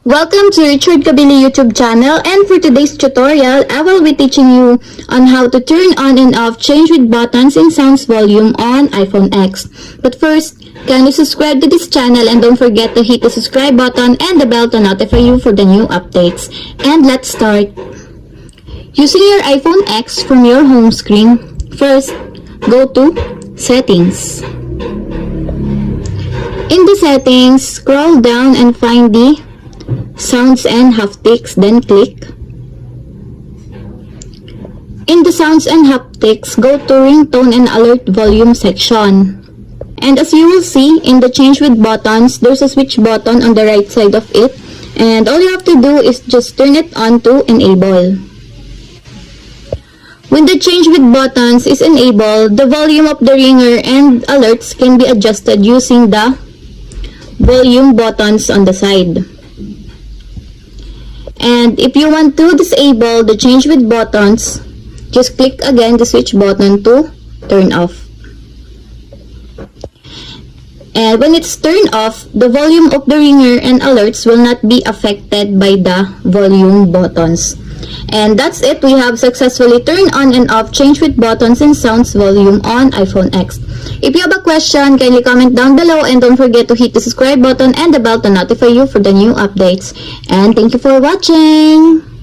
Welcome to Richard Cabile YouTube channel, and for today's tutorial, I will be teaching you on how to turn on and off change with buttons and sounds volume on iPhone X. But first, kindly subscribe to this channel and don't forget to hit the subscribe button and the bell to notify you for the new updates. And let's start. Using your iPhone X from your home screen, first, go to Settings. In the settings, scroll down and find the Sounds and Haptics, then click. In the Sounds and Haptics, go to Ringtone and Alert Volume section. And as you will see, in the Change with Buttons, there's a switch button on the right side of it. And all you have to do is just turn it on to enable. When the Change with Buttons is enabled, the volume of the ringer and alerts can be adjusted using the volume buttons on the side. And if you want to disable the change with buttons, just click again the switch button to turn off. And when it's turned off, the volume of the ringer and alerts will not be affected by the volume buttons. And that's it. We have successfully turned on and off change with buttons and sounds volume on iPhone X. If you have a question, kindly comment down below and don't forget to hit the subscribe button and the bell to notify you for the new updates. And thank you for watching!